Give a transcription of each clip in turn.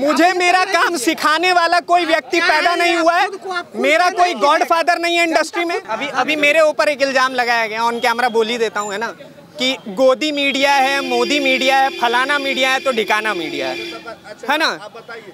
मुझे मेरा काम सिखाने वाला कोई व्यक्ति पैदा नहीं हुआ है, मेरा कोई गॉडफादर नहीं है इंडस्ट्री में। अभी मेरे ऊपर एक इल्जाम लगाया गया, ऑन कैमरा बोल ही देता हूँ, है ना, कि गोदी मीडिया है, मोदी मीडिया है, फलाना मीडिया है तो ढिकाना मीडिया है ना।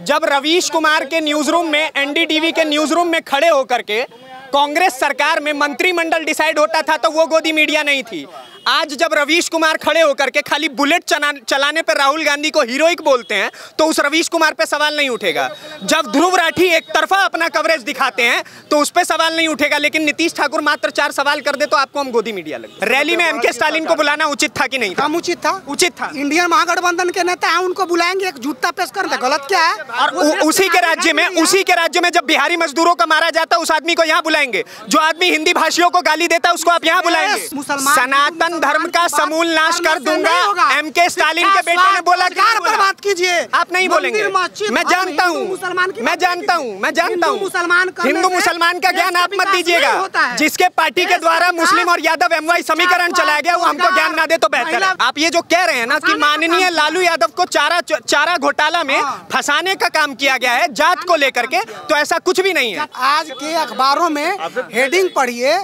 जब रवीश कुमार के न्यूज रूम में, एनडीटीवी के न्यूज रूम में खड़े होकर के कांग्रेस सरकार में मंत्रिमंडल डिसाइड होता था तो वो गोदी मीडिया नहीं थी। आज जब रवीश कुमार खड़े होकर के खाली बुलेट चलाने पर राहुल गांधी को हीरोइक बोलते हैं तो उस रवीश कुमार पे सवाल नहीं उठेगा। जब ध्रुव राठी एक तरफा अपना कवरेज दिखाते हैं तो उस पे सवाल नहीं उठेगा, लेकिन नीतीश ठाकुर मात्र 4 सवाल कर दे तो आपको हम गोदी मीडिया लगे। रैली में एमके स्टालिन को बुलाना उचित था कि नहीं? काम उचित था, उचित था। इंडियन महागठबंधन के नेता हैं, उनको बुलाएंगे, एक जूता पेश कर दे, गलत क्या है? और उसी के राज्य में जब बिहारी मजदूरों का मारा जाता है उस आदमी को यहाँ बुलाएंगे। जो आदमी हिंदी भाषियों को गाली देता है उसको आप यहाँ बुलाएंगे। सनातन धर्म का समूल नाश कर दूंगा, एमके स्टालिन के बेटे ने बोला। पर बात कीजिए, आप नहीं बोलेंगे। मैं जानता हूँ हिंदू मुसलमान का ज्ञान आप मत दीजिएगा। जिसके पार्टी के द्वारा मुस्लिम और यादव एमवाई समीकरण चलाया गया वो हमको ज्ञान ना दे तो बेहतर है। आप ये जो कह रहे हैं ना कि माननीय लालू यादव को चारा घोटाला में फंसाने का काम किया गया है जात को लेकर के, तो ऐसा कुछ भी नहीं है। आज के अखबारों में हेडिंग पढ़िए,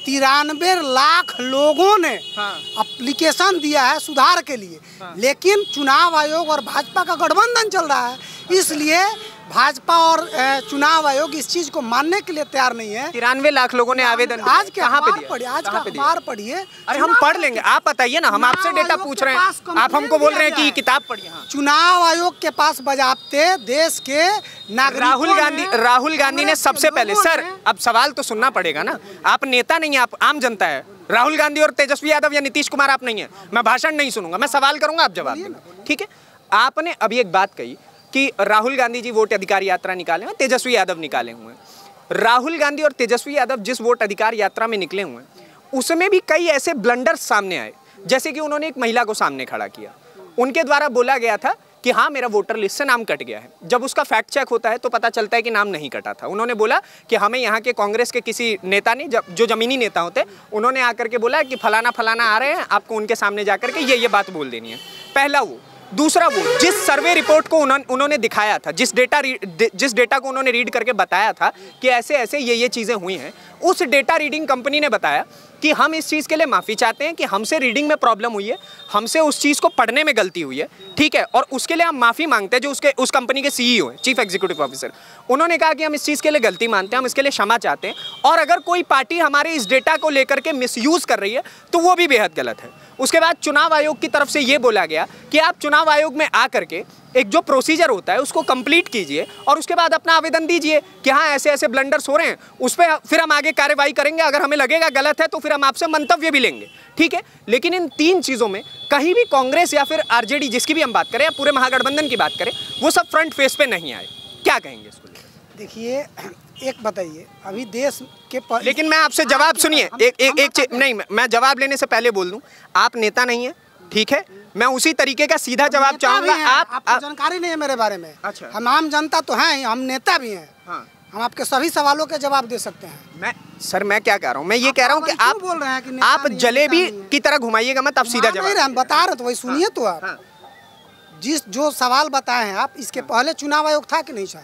93 लाख लोगों ने एप्लीकेशन दिया है सुधार के लिए, लेकिन चुनाव आयोग और भाजपा का गठबंधन चल रहा है, इसलिए भाजपा और चुनाव आयोग इस चीज को मानने के लिए तैयार नहीं है। 93 लाख लोगों ने आवेदन आज के अखबार पढ़िए, आज का अखबार पढ़िए। अरे हम पढ़ लेंगे, आप बताइए ना, हम आपसे डेटा पूछ रहे हैं, आप हमको बोल रहे हैं कि किताब पढ़िए। चुनाव आयोग के पास बजाबते देश के नागरिक राहुल गांधी ने सबसे पहले, सर अब सवाल तो सुनना पड़ेगा ना, आप नेता नहीं है, आप आम जनता है। राहुल गांधी और तेजस्वी यादव या नीतीश कुमार आप नहीं है। मैं भाषण नहीं सुनूंगा, मैं सवाल करूंगा, आप जवाब देना, ठीक है? आपने अभी एक बात कही कि राहुल गांधी जी वोट अधिकार यात्रा निकाले हुए, तेजस्वी यादव निकाले हुए हैं। राहुल गांधी और तेजस्वी यादव जिस वोट अधिकार यात्रा में निकले हुए हैं उसमें भी कई ऐसे ब्लंडर्स सामने आए, जैसे कि उन्होंने एक महिला को सामने खड़ा किया, उनके द्वारा बोला गया था कि हाँ मेरा वोटर लिस्ट से नाम कट गया है। जब उसका फैक्ट चेक होता है तो पता चलता है कि नाम नहीं कटा था। उन्होंने बोला कि हमें यहाँ के कांग्रेस के किसी नेता ने, जो जमीनी नेता होते, उन्होंने आकर के बोला कि फलाना फलाना आ रहे हैं, आपको उनके सामने जाकर के ये बात बोल देनी है। पहला वो। दूसरा वो जिस सर्वे रिपोर्ट को उन्होंने दिखाया था, जिस डेटा को उन्होंने रीड करके बताया था कि ऐसे ऐसे ये चीज़ें हुई हैं, उस डेटा रीडिंग कंपनी ने बताया कि हम इस चीज़ के लिए माफ़ी चाहते हैं कि हमसे रीडिंग में प्रॉब्लम हुई है, हमसे उस चीज़ को पढ़ने में गलती हुई है, ठीक है, और उसके लिए हम माफ़ी मांगते हैं। जो उस कंपनी के सीईओ हैं, चीफ एग्जीक्यूटिव ऑफिसर, उन्होंने कहा कि हम इस चीज़ के लिए गलती मानते हैं, हम इसके लिए क्षमा चाहते हैं, और अगर कोई पार्टी हमारे इस डेटा को लेकर के मिसयूज़ कर रही है तो वो भी बेहद गलत है। उसके बाद चुनाव आयोग की तरफ से ये बोला गया कि आप चुनाव आयोग में आकर के एक जो प्रोसीजर होता है उसको कंप्लीट कीजिए और उसके बाद अपना आवेदन दीजिए कि हाँ ऐसे ऐसे ब्लंडर्स हो रहे हैं, उस पर फिर हम आगे कार्रवाई करेंगे, अगर हमें लगेगा गलत है तो फिर हम आपसे मंतव्य भी लेंगे, ठीक है। लेकिन इन 3 चीज़ों में कहीं भी कांग्रेस या फिर आरजेडी, जिसकी भी हम बात करें या पूरे महागठबंधन की बात करें, वो सब फ्रंट फेस पे नहीं आए। क्या कहेंगे इसको? देखिए, एक बताइए, अभी देश के लेकिन मैं आपसे जवाब सुनिए, एक नहीं, मैं जवाब लेने से पहले बोल दूं, आप नेता नहीं है, ठीक है, मैं उसी तरीके का सीधा जवाब चाहूंगा। आपको जानकारी नहीं है मेरे बारे में। अच्छा। हम आम जनता तो हैं, हम नेता भी हैं। हाँ। हम आपके सभी सवालों के जवाब दे सकते हैं। मैं क्या कह रहा हूँ, मैं ये कह रहा हूँ कि आप बोल रहे हैं कि आप जलेबी की तरह घुमाइएगा मत, आप सीधा जवाब। हम बता रहे तो वही सुनिए। तो आप जो सवाल बताए हैं आप, इसके पहले चुनाव आयोग था कि नहीं था?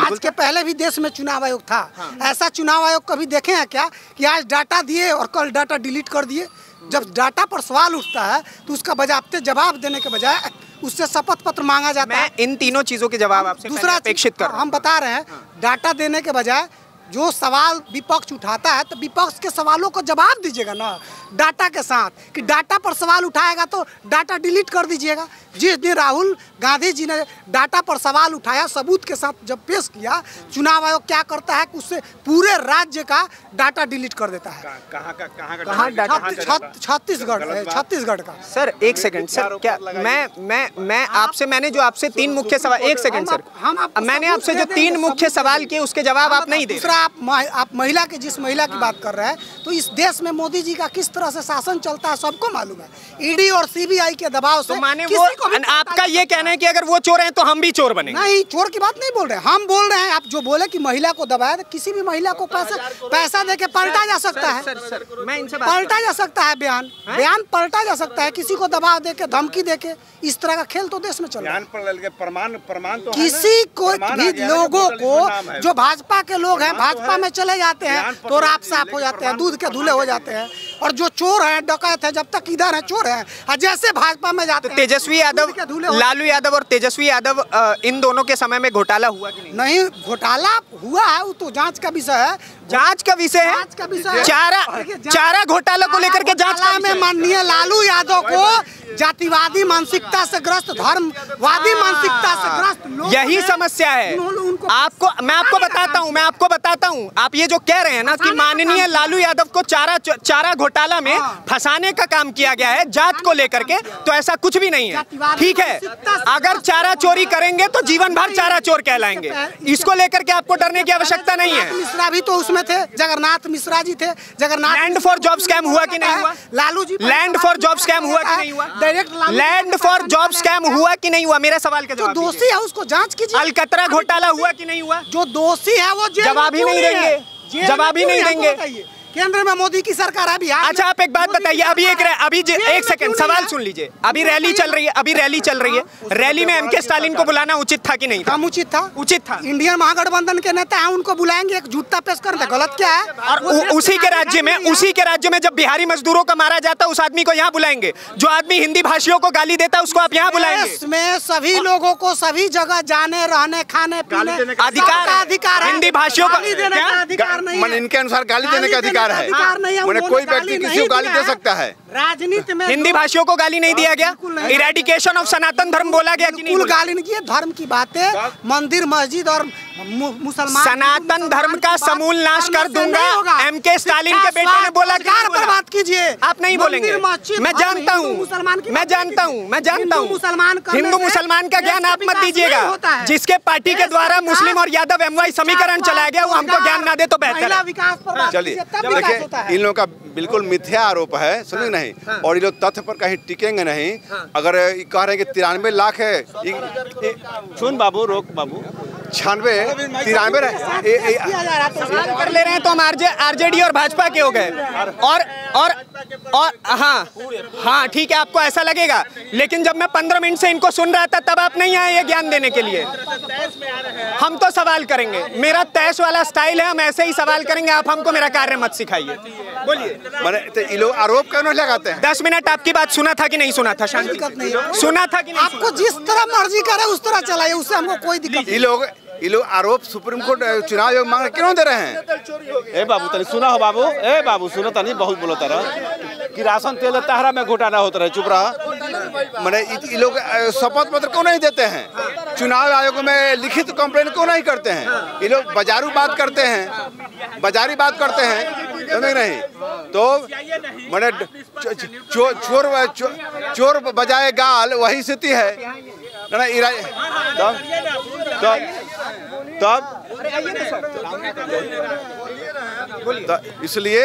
आज के पहले भी देश में चुनाव आयोग था। ऐसा चुनाव आयोग कभी देखे हैं क्या कि आज डाटा दिए और कल डाटा डिलीट कर दिए? जब डाटा पर सवाल उठता है तो उसका बजाबते जवाब देने के बजाय उससे शपथ पत्र मांगा जाता है। मैं इन तीनों चीजों के जवाब आपसे दूसरा अपेक्षित कर, हम बता रहे हैं, डाटा देने के बजाय जो सवाल विपक्ष उठाता है तो विपक्ष के सवालों को जवाब दीजिएगा ना डाटा के साथ, कि डाटा पर सवाल उठाएगा तो डाटा डिलीट कर दीजिएगा। जिस दिन राहुल गांधी जी ने डाटा पर सवाल उठाया, सबूत के साथ जब पेश किया, चुनाव आयोग क्या करता है कि उससे पूरे राज्य का डाटा डिलीट कर देता है। छत्तीसगढ़ का। सर एक सेकंड सर, क्या मैं आपसे, मैंने जो आपसे 3 मुख्य सवाल, एक सेकंड सर, मैंने आपसे जो 3 मुख्य सवाल किए उसके जवाब आप नहीं दे। दूसरा आप महिला की जिस महिला की बात कर रहे हैं, तो इस देश में मोदी जी का किस तरह से शासन चलता है सबको मालूम है। ईडी और सीबीआई के दबाव से तो माने वो आपका ये कहना है कि अगर वो चोर हैं तो हम भी चोर बनेंगे? नहीं, चोर की बात नहीं बोल रहे, हम बोल रहे हैं आप जो बोले कि महिला को दबाया, तो किसी भी महिला को पैसा दे के पलटा जा सकता है। मैं इनसे पलटा जा सकता है, बयान पलटा जा सकता है, किसी को दबाव दे के, धमकी दे के। इस तरह का खेल तो देश में चल रहा है। प्रमाण तो किसी को भी लोगों को जो भाजपा के लोग हैं, भाजपा में चले जाते हैं तो रात साफ हो जाते हैं, दूध के धुले हो जाते हैं। और जो चोर हैं, डकैत है, जब तक इधर है चोर है, और जैसे भाजपा में जाते हैं। तेजस्वी यादव, लालू यादव और तेजस्वी यादव, इन दोनों के समय में घोटाला हुआ कि नहीं? नहीं, घोटाला हुआ है, वो तो जांच का विषय है। जांच का विषय है। चारा घोटाला को लेकर के जांच में माननीय लालू यादव को जातिवादी मानसिकता से ग्रस्त, धर्मवादी मानसिकता से ग्रस्त यही समस्या है। मैं आपको बताता हूँ, आप ये जो कह रहे हैं ना कि माननीय लालू यादव को चारा घोटाला में फंसाने का काम किया गया है जात को लेकर के, तो ऐसा कुछ भी नहीं है। ठीक है, अगर चारा चोरी करेंगे तो जीवन भर चारा चोर कहलाएंगे, इसको लेकर के आपको डरने की आवश्यकता नहीं है। मिश्रा भी तो उसमें थे, जगन्नाथ मिश्रा जी थे। Jagannath land for job scam हुआ कि नहीं हुआ? Lalu ji land for job scam हुआ कि नहीं हुआ? लैंड फॉर जॉब स्कैम हुआ कि नहीं हुआ? मेरा सवाल का जवाब। जो दोषी है उसको जांच कीजिए। अलकतरा घोटाला हुआ कि नहीं हुआ? जो दोषी है वो जवाब ही नहीं देंगे, जवाब ही नहीं देंगे। केंद्र में मोदी की सरकार है, बिहार। अच्छा, आप एक बात बताइए, अभी एक सेकंड सवाल सुन लीजिए। अभी रैली चल रही है, रैली में एमके स्टालिन को बुलाना उचित था कि नहीं था? उचित था, उचित था। इंडियन महागठबंधन के नेता हैं, उनको बुलाएंगे, एक झूठा पेश करते, गलत क्या है? और उसी के राज्य में जब बिहारी मजदूरों का मारा जाता है, उस आदमी को यहाँ बुलाएंगे। जो आदमी हिंदी भाषियों को गाली देता है, उसको आप यहाँ बुलाएंगे। इसमें सभी लोगों को सभी जगह जाने, रहने, खाने पीने अधिकार, हिंदी भाषियों का अधिकार नहीं है। इनके अनुसार गाली देने का अधिकार है। मैंने कोई व्यक्ति किसी को गाली दे सकता है। राजनीति में हिंदी भाषियों को गाली नहीं दिया गया, इरेडिकेशन ऑफ सनातन धर्म बोला गया कि नहीं? गाली नहीं, धर्म की बातें, मंदिर मस्जिद और मुसलमान, सनातन धर्म का समूल नाश कर दूंगा, एमके स्टालिन के बेटे ने बोला। पर बात कीजिए, आप नहीं बोलेंगे। मैं जानता हूँ, हिंदू मुसलमान का ज्ञान आप मत दीजिएगा। जिसके पार्टी के द्वारा मुस्लिम और यादव एमवाई समीकरण चलाया गया, वो हमको ज्ञान ना दे तो बेहतर है। चलिए, देखिए, इन लोगों का बिल्कुल मिथ्या आरोप है, सुनिए नहीं, और ये लोग तथ्य पर कहीं टिकेंगे नहीं। अगर कह रहे हैं कि 93 लाख है, सुन बाबू, रोक बाबू, 93 कर ले रहे हैं तो हम आरजेडी और भाजपा के हो गए। और हाँ ठीक है, आपको ऐसा लगेगा, लेकिन जब मैं 15 मिनट से इनको सुन रहा था तब आप नहीं आए ये ज्ञान देने के लिए। हम तो सवाल करेंगे, मेरा तैश वाला स्टाइल है, हम ऐसे ही सवाल करेंगे। आप हमको मेरा कार्य मत सिखाइए। बोलिए, तो ये लोग आरोप क्यों लगाते हैं? 10 मिनट आपकी बात सुना था कि नहीं सुना था? शांति, सुना था कि नहीं? आपको जिस तरह मर्जी करे उस तरह चलाइए, उससे हमको कोई दिक्कत नहीं। ये लोग आरोप सुप्रीम कोर्ट चुनाव आयोग मांग क्यों दे रहे हैं? ए बाबू तनी सुना हो बाबू, ए बाबू सुनो तनी, बहुत बोलो तारा कि राशन तेल ताहरा में घोटाला होता रहे, चुप रहा। मैंने ये लोग शपथ पत्र क्यों नहीं देते हैं? चुनाव आयोग में लिखित कंप्लेंट क्यों नहीं करते हैं? ये लोग बाजारू बात करते हैं, बाजारी बात करते हैं, समझ नहीं? तो मैंने चोर बजाए गाल, वही स्थिति है तब इसलिए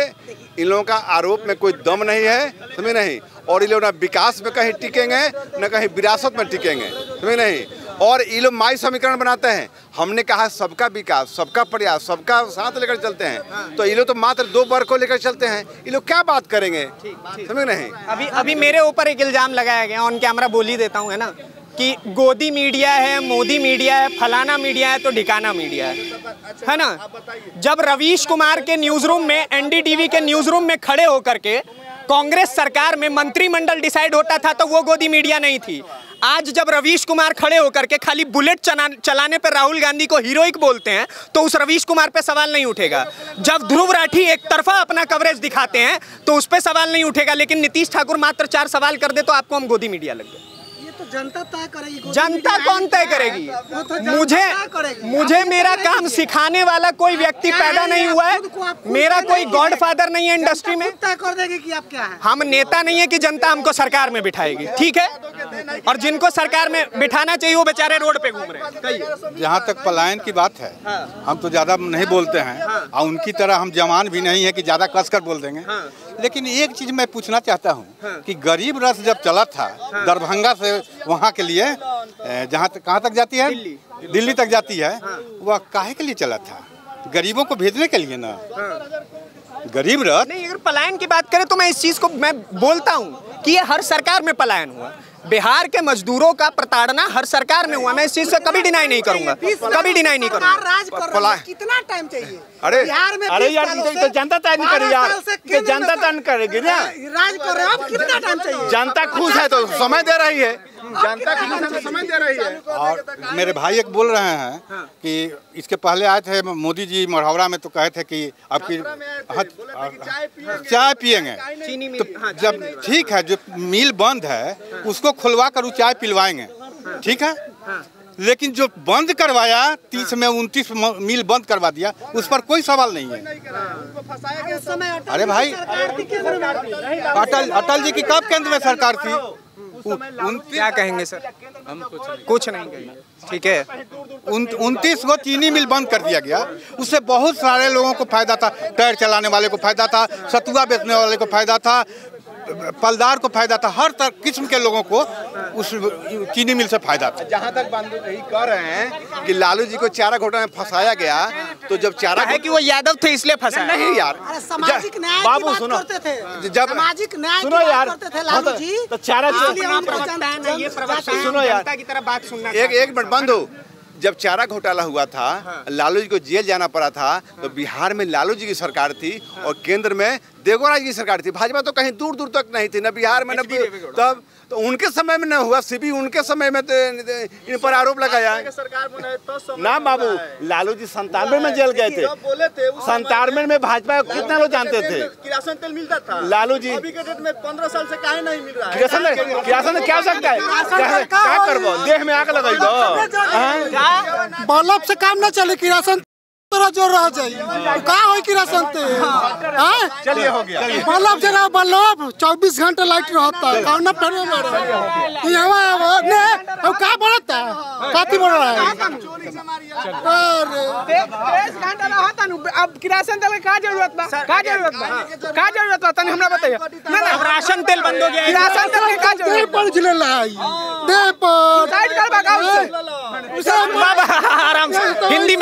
इन लोगों का आरोप में कोई दम नहीं है, समझ नहीं? और ये लोग ना विकास में कहीं टिकेंगे, न कहीं विरासत में टिकेंगे, समझ नहीं? और ये लोग माई समीकरण बनाते हैं। हमने कहा सबका विकास, सबका प्रयास, सबका साथ लेकर चलते हैं, तो ये लोग तो मात्र 2 वर्ग को लेकर चलते हैं। ये लोग क्या बात करेंगे, समझ नहीं? अभी मेरे ऊपर एक इल्जाम लगाया गया, ऑन कैमरा बोल ही देता हूँ, है ना, कि गोदी मीडिया है, मोदी मीडिया है, फलाना मीडिया है, तो ढिकाना मीडिया है ना? जब रवीश कुमार के न्यूज रूम में, एनडीटीवी के न्यूज रूम में खड़े होकर के कांग्रेस सरकार में मंत्रिमंडल डिसाइड होता था, तो वो गोदी मीडिया नहीं थी। आज जब रवीश कुमार खड़े होकर के खाली बुलेट चलाने पर राहुल गांधी को हीरोइक बोलते हैं, तो उस रवीश कुमार पे सवाल नहीं उठेगा। जब ध्रुव राठी एक तरफा अपना कवरेज दिखाते हैं, तो उस पर सवाल नहीं उठेगा। लेकिन नीतीश ठाकुर मात्र 4 सवाल कर दे तो आपको हम गोदी मीडिया लग गए। ये तो जनता तय करेगी। जनता कौन तय करेगी? मुझे मेरा काम सिखाने वाला कोई व्यक्ति पैदा नहीं हुआ है। मेरा कोई गॉडफादर नहीं है इंडस्ट्री में। तय कर देगी कि आप क्या है। हम नेता नहीं है कि जनता हमको सरकार में बिठाएगी, ठीक है? और जिनको सरकार में बिठाना चाहिए वो बेचारे रोड पे घूम रहे हैं। जहाँ तक पलायन की बात है, हम तो ज्यादा नहीं बोलते हैं और उनकी तरह हम जवान भी नहीं है कि ज्यादा कसकर बोल देंगे। लेकिन एक चीज मैं पूछना चाहता हूँ कि गरीब रथ जब चला था दरभंगा से वहाँ के लिए, जहाँ तक कहाँ तक जाती है, दिल्ली तक जाती है, वह काहे के लिए चला था? गरीबों को भेजने के लिए ना। गरीब रथ नहीं, अगर पलायन की बात करें तो मैं इस चीज को मैं बोलता हूँ कि ये हर सरकार में पलायन हुआ। बिहार के मजदूरों का प्रताड़ना हर सरकार में हुआ। मैं इस चीज से कभी डिनाई नहीं करूंगा, कभी डिनाई नहीं करूंगा। राज कर रहा है, कितना टाइम चाहिए? अरे बिहार में अरे यार तो जनता तय नहीं करेगी यार, तो जनता तय करेगी ना। राज कर रहे हो आप, कितना टाइम चाहिए? जनता खुश है तो समय दे रही है, जनता खुश है तो समय दे रही है। और मेरे भाई एक बोल रहे हैं कि इसके पहले आए थे मोदी जी मढ़ौरा में, तो कहे थे कि आपकी चाय पियेंगे। तो जब ठीक है, जो मिल बंद है उसको खुलवा कर चाय पिलवाएंगे, ठीक है। लेकिन जो बंद करवाया 30 में 29 मिल बंद करवा दिया, उस पर कोई सवाल नहीं है। अरे भाई, अटल जी की कब केंद्र में सरकार थी? क्या कहेंगे सर? हम कुछ नहीं कहेंगे, ठीक है। 29 को चीनी मिल बंद कर दिया गया, उससे बहुत सारे लोगों को फायदा था। टायर चलाने वाले को फायदा था, सतुआ बेचने वाले को फायदा था, पलदार को फायदा था, हर किस्म के लोगों को उस चीनी मिल से फायदा था। जहाँ तक बांधो यही कह रहे हैं कि लालू जी को चारा घोटाले में फंसाया गया, तो जब चारा है कि वो यादव थे इसलिए फंसा नहीं यार। अरे सामाजिक न्याय की बाबू बात सुनो, करते थे, जब सामाजिक न्याय की सुनो बात यार, करते थे लालू जी। तो चारा सुनो यार, जनता की तरह बात सुनना। एक मिनट बंद हो। जब चारा घोटाला हुआ था, लालू जी को जेल जाना पड़ा था, तो बिहार में लालू जी की सरकार थी और केंद्र में देवगौड़ा जी की सरकार थी। भाजपा तो कहीं दूर दूर तक नहीं थी, न बिहार में न तब। तो उनके समय में न हुआ, सीबी उनके समय में इन पर आरोप लगाया। ना बाबू, लालू जी 97 में जेल गए थे। 97 में भाजपा को कितना लोग जानते थे? किरासन तेल मिलता था लालू जी अभी के डेट में 15 साल से काहे नहीं मिल रहा है? किरासन क्या हो सकता है? क्या करबो? देह में आग लगाइबो? बल्ब से काम न चले, किरासन तरह जो रह जाए का हो किरासन तेल। चलिए हो गया। बल्ब जरा बल्ब 24 घंटे लाइट रहता है, कौन फेरे में यहाँ ने अब का बढ़ता है, काती बढ़ रहा है। अरे 23 घंटा रहता नु, अब किरासन तेल का जरूरत बा? का जरूरत बा? का जरूरत बा? तनी हमरा बताइए ना। अब राशन तेल बंद हो गया है। किरासन तेल के का दे जरूरत पर झिले लाई, दे पर साइड कर बा गांव से। बाबा आराम से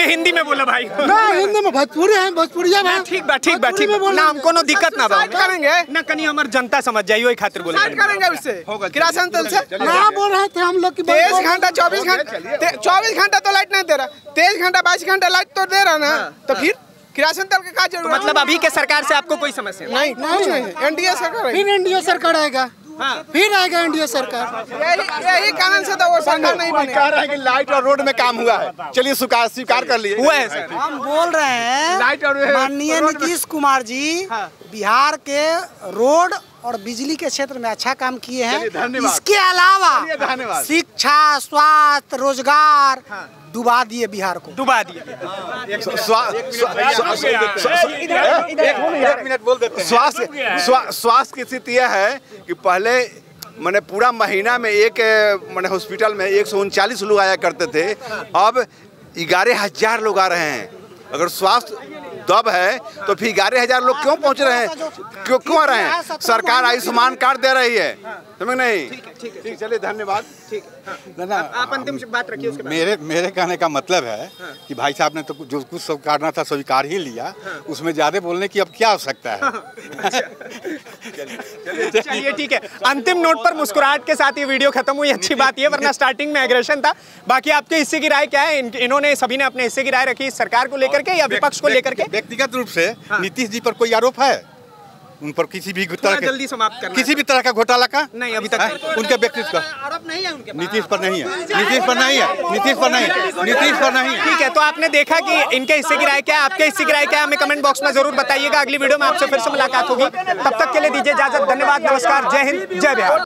हिंदी में बोला भाई। ना हिंदी में भोजपुरी है, भोजपुरिया में ठीक बा ना, हमको नो दिक्कत ना बा। करेंगे ना कहीं हमार जनता समझ जाइए, वही खातिर बोले साइड करेंगे उससे किरासन तेल से। ना बोल रहे थे हम लोग की 23 घंटा 24 घंटा तो लाइट नहीं दे रहा, 23 घंटा 22 घंटा लाइट तो दे रहा ना, तो फिर किरासन तेल के का जरूरत? मतलब अभी के सरकार से आपको कोई समस्या नहीं, कुछ नहीं। एनडीए सरकार है। फिर एनडीए सरकार आएगा, फिर आएगा एनडीए सरकार। यही कारण से तो वो सरकार नहीं बनेगा। कह रहे हैं कि लाइट और रोड में काम हुआ है। चलिए स्वीकार कर लिए, हुआ है सर। हम बोल रहे हैं माननीय नीतीश कुमार जी बिहार के रोड और बिजली के क्षेत्र में अच्छा काम किए हैं। इसके अलावा शिक्षा, स्वास्थ्य, रोजगार डुबा दिए, बिहार को डुबा दिए। स्वास्थ्य की स्थिति यह है कि पहले मैंने पूरा महीना में एक मैंने हॉस्पिटल में 139 लोग आया करते थे, अब 11,000 लोग आ रहे हैं। अगर स्वास्थ्य दब है तो फिर 11,000 लोग क्यों पहुंच रहे हैं, क्यों आ रहे हैं? सरकार आयुष्मान कार्ड दे रही है, समझ नहीं? ठीक, चलिए धन्यवाद। आप अंतिम बात रखिए उसके बाद। मेरे कहने का मतलब है कि भाई साहब ने तो जो कुछ स्वीकारना था स्वीकार ही लिया, उसमें ज्यादा बोलने की अब क्या आवश्यकता है? चलिए ठीक है, अंतिम नोट पर मुस्कुराहट के साथ ये वीडियो खत्म हुई, अच्छी बात ये, वरना स्टार्टिंग में एग्रेशन था। बाकी आपके हिस्से की राय क्या है? इन्होंने सभी ने अपने हिस्से की राय रखी सरकार को लेकर के या विपक्ष को लेकर के? व्यक्तिगत रूप से नीतीश जी पर कोई आरोप है? उन पर किसी भी तरह के जल्दी समाप्त करना, किसी भी तरह का घोटाला का नहीं अभी तक नहीं। उनके व्यक्तित्व का आरोप नहीं है उनके पास। नीतीश पर नहीं है, नीतीश पर नहीं है, नीतीश पर नहीं है। ठीक है, तो आपने देखा कि इनके हिस्से की राय क्या है, आपके हिस्से की राय क्या है, हमें कमेंट बॉक्स में जरूर बताइएगा। अगली वीडियो में आपसे फिर से मुलाकात होगी, तब तक के लिए दीजिए इजाजत। धन्यवाद, नमस्कार, जय हिंद, जय बिहार।